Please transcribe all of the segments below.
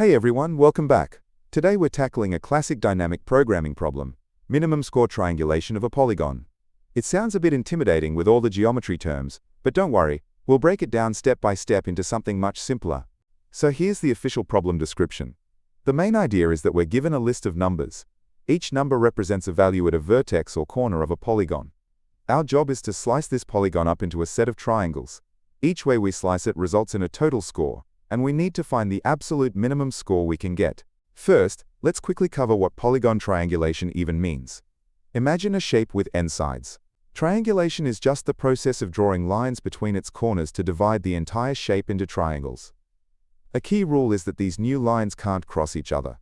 Hey everyone, welcome back. Today we're tackling a classic dynamic programming problem, minimum score triangulation of a polygon. It sounds a bit intimidating with all the geometry terms, but don't worry, we'll break it down step by step into something much simpler. So here's the official problem description. The main idea is that we're given a list of numbers. Each number represents a value at a vertex or corner of a polygon. Our job is to slice this polygon up into a set of triangles. Each way we slice it results in a total score, and we need to find the absolute minimum score we can get. First, let's quickly cover what polygon triangulation even means. Imagine a shape with n sides. Triangulation is just the process of drawing lines between its corners to divide the entire shape into triangles. A key rule is that these new lines can't cross each other.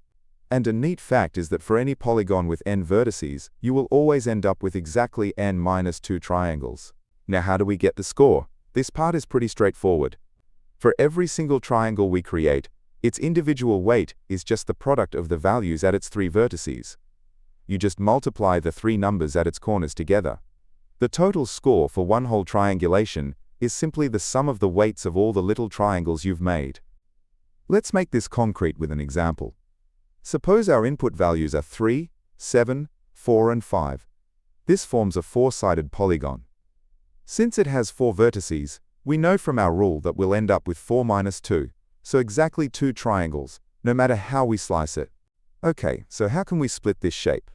And a neat fact is that for any polygon with n vertices, you will always end up with exactly n-2 triangles. Now how do we get the score? This part is pretty straightforward. For every single triangle we create, its individual weight is just the product of the values at its three vertices. You just multiply the three numbers at its corners together. The total score for one whole triangulation is simply the sum of the weights of all the little triangles you've made. Let's make this concrete with an example. Suppose our input values are 3, 7, 4 and 5. This forms a four-sided polygon. Since it has four vertices, we know from our rule that we'll end up with 4 minus 2, so exactly 2 triangles, no matter how we slice it. Okay, so how can we split this shape?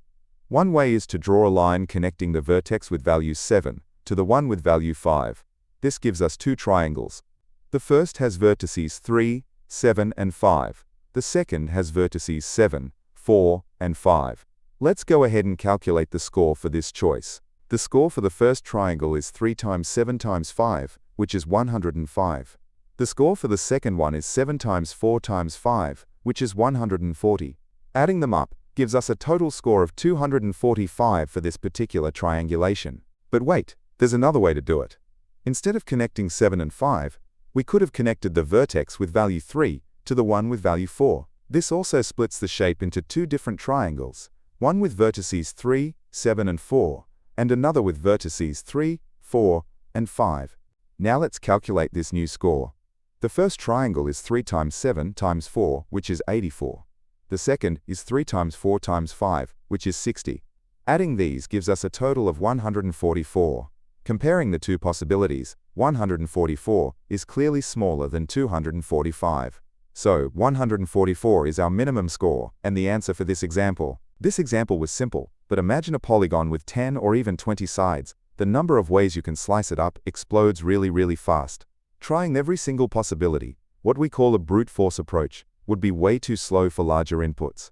One way is to draw a line connecting the vertex with value 7 to the one with value 5. This gives us 2 triangles. The first has vertices 3, 7 and 5. The second has vertices 7, 4 and 5. Let's go ahead and calculate the score for this choice. The score for the first triangle is 3 times 7 times 5, which is 105. The score for the second one is 7 times 4 times 5, which is 140. Adding them up gives us a total score of 245 for this particular triangulation. But wait, there's another way to do it. Instead of connecting 7 and 5, we could have connected the vertex with value 3 to the one with value 4. This also splits the shape into 2 different triangles, one with vertices 3, 7 and 4, and another with vertices 3, 4, and 5. Now let's calculate this new score. The first triangle is 3 times 7 times 4, which is 84. The second is 3 times 4 times 5, which is 60. Adding these gives us a total of 144. Comparing the two possibilities, 144 is clearly smaller than 245. So, 144 is our minimum score, and the answer for this example. This example was simple, but imagine a polygon with 10 or even 20 sides. The number of ways you can slice it up explodes really fast. Trying every single possibility, what we call a brute force approach, would be way too slow for larger inputs.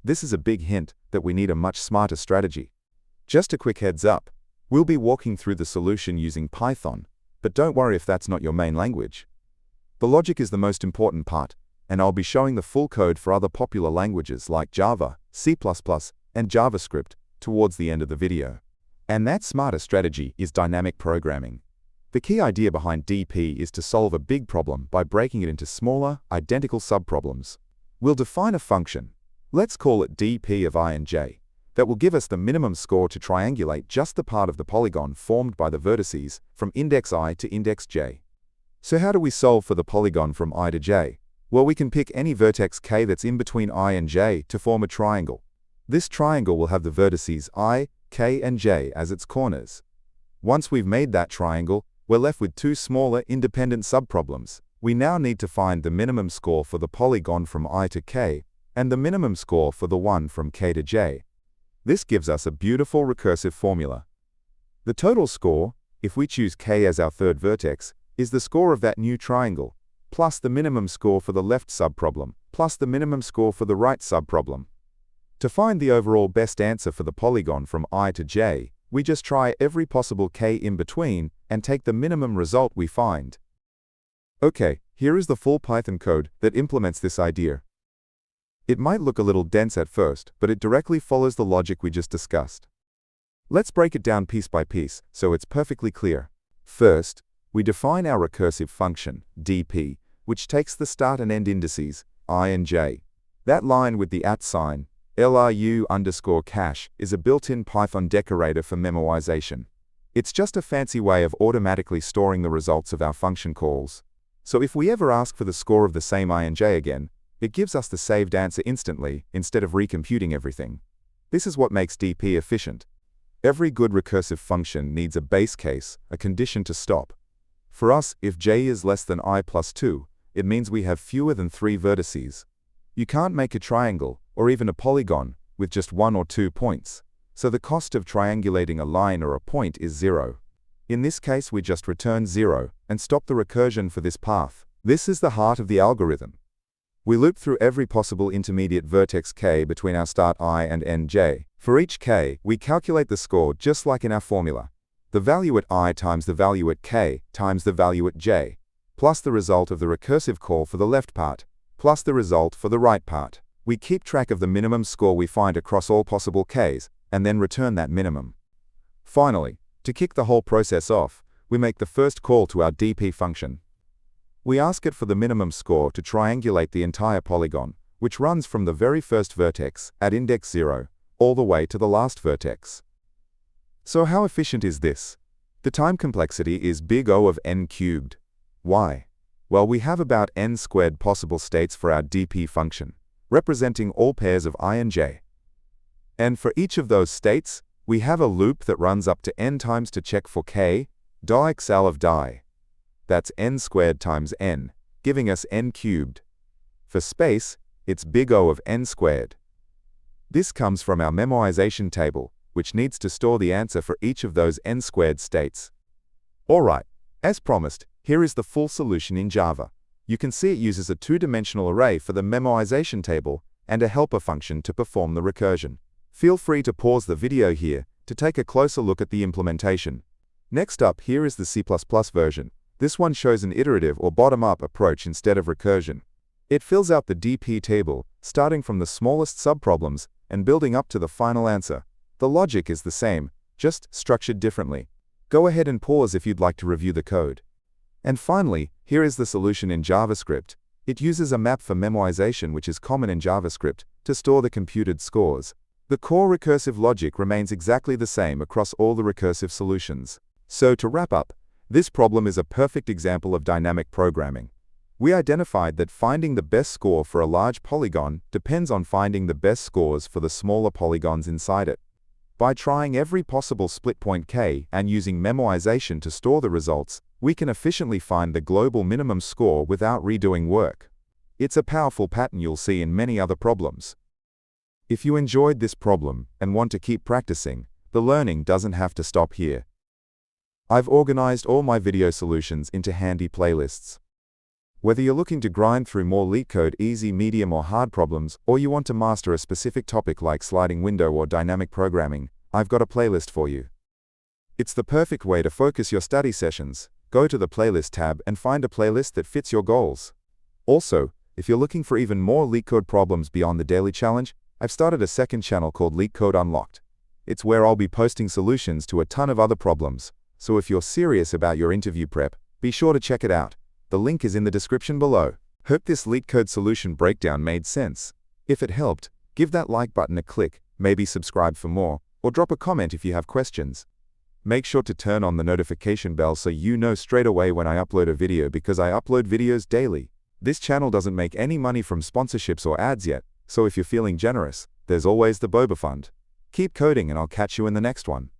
This is a big hint that we need a much smarter strategy. Just a quick heads up, we'll be walking through the solution using Python, but don't worry if that's not your main language. The logic is the most important part, and I'll be showing the full code for other popular languages like Java, C++, and JavaScript towards the end of the video. And that smarter strategy is dynamic programming. The key idea behind DP is to solve a big problem by breaking it into smaller, identical subproblems. We'll define a function. Let's call it DP of I and j. That will give us the minimum score to triangulate just the part of the polygon formed by the vertices from index I to index j. So how do we solve for the polygon from I to j? Well, we can pick any vertex k that's in between I and j to form a triangle. This triangle will have the vertices I, k and j as its corners. Once we've made that triangle, we're left with 2 smaller independent subproblems. We now need to find the minimum score for the polygon from I to k, and the minimum score for the one from k to j. This gives us a beautiful recursive formula. The total score, if we choose k as our third vertex, is the score of that new triangle, plus the minimum score for the left subproblem, plus the minimum score for the right subproblem. To find the overall best answer for the polygon from I to j, we just try every possible k in between and take the minimum result we find. Okay, here is the full Python code that implements this idea. It might look a little dense at first, but it directly follows the logic we just discussed. Let's break it down piece by piece so it's perfectly clear. First, we define our recursive function, dp, which takes the start and end indices, I and j. That line with the @ sign, LRU_cache, is a built-in Python decorator for memoization. It's just a fancy way of automatically storing the results of our function calls. So if we ever ask for the score of the same I and j again, It gives us the saved answer instantly instead of recomputing everything. This is what makes DP efficient. Every good recursive function needs a base case, a condition to stop. For us, if j is less than I plus 2, it means we have fewer than 3 vertices. You can't make a triangle, or even a polygon, with just 1 or 2 points, so the cost of triangulating a line or a point is 0. In this case, we just return 0 and stop the recursion for this path. This is the heart of the algorithm. We loop through every possible intermediate vertex k between our start I and end j. For each k, we calculate the score just like in our formula. The value at I times the value at k times the value at j, plus the result of the recursive call for the left part, plus the result for the right part. We keep track of the minimum score we find across all possible k's, and then return that minimum. Finally, to kick the whole process off, we make the first call to our DP function. We ask it for the minimum score to triangulate the entire polygon, which runs from the very first vertex, at index 0, all the way to the last vertex. So how efficient is this? The time complexity is big O of n cubed. Why? Well, we have about n squared possible states for our DP function, representing all pairs of I and j. And for each of those states, we have a loop that runs up to n times to check for k, xl of die. That's n squared times n, giving us n cubed. For space, it's big O of n squared. This comes from our memoization table, which needs to store the answer for each of those n squared states. Alright, as promised, here is the full solution in Java. You can see it uses a two-dimensional array for the memoization table and a helper function to perform the recursion. Feel free to pause the video here to take a closer look at the implementation. Next up, here is the C++ version. This one shows an iterative or bottom-up approach instead of recursion. It fills out the DP table, starting from the smallest subproblems and building up to the final answer. The logic is the same, just structured differently. Go ahead and pause if you'd like to review the code. And finally, here is the solution in JavaScript. It uses a map for memoization, which is common in JavaScript, to store the computed scores. The core recursive logic remains exactly the same across all the recursive solutions. So to wrap up, this problem is a perfect example of dynamic programming. We identified that finding the best score for a large polygon depends on finding the best scores for the smaller polygons inside it. By trying every possible split point k and using memoization to store the results, we can efficiently find the global minimum score without redoing work. It's a powerful pattern you'll see in many other problems. If you enjoyed this problem and want to keep practicing, the learning doesn't have to stop here. I've organized all my video solutions into handy playlists. Whether you're looking to grind through more Leetcode easy, medium, or hard problems, or you want to master a specific topic like sliding window or dynamic programming, I've got a playlist for you. It's the perfect way to focus your study sessions. Go to the playlist tab and find a playlist that fits your goals. Also, if you're looking for even more Leetcode problems beyond the daily challenge, I've started a second channel called Leetcode Unlocked. It's where I'll be posting solutions to a ton of other problems. So if you're serious about your interview prep, be sure to check it out. The link is in the description below. Hope this Leetcode solution breakdown made sense. If it helped, give that like button a click, maybe subscribe for more, or drop a comment if you have questions. Make sure to turn on the notification bell so you know straight away when I upload a video, because I upload videos daily. This channel doesn't make any money from sponsorships or ads yet, so if you're feeling generous, there's always the Boba Fund. Keep coding and I'll catch you in the next one.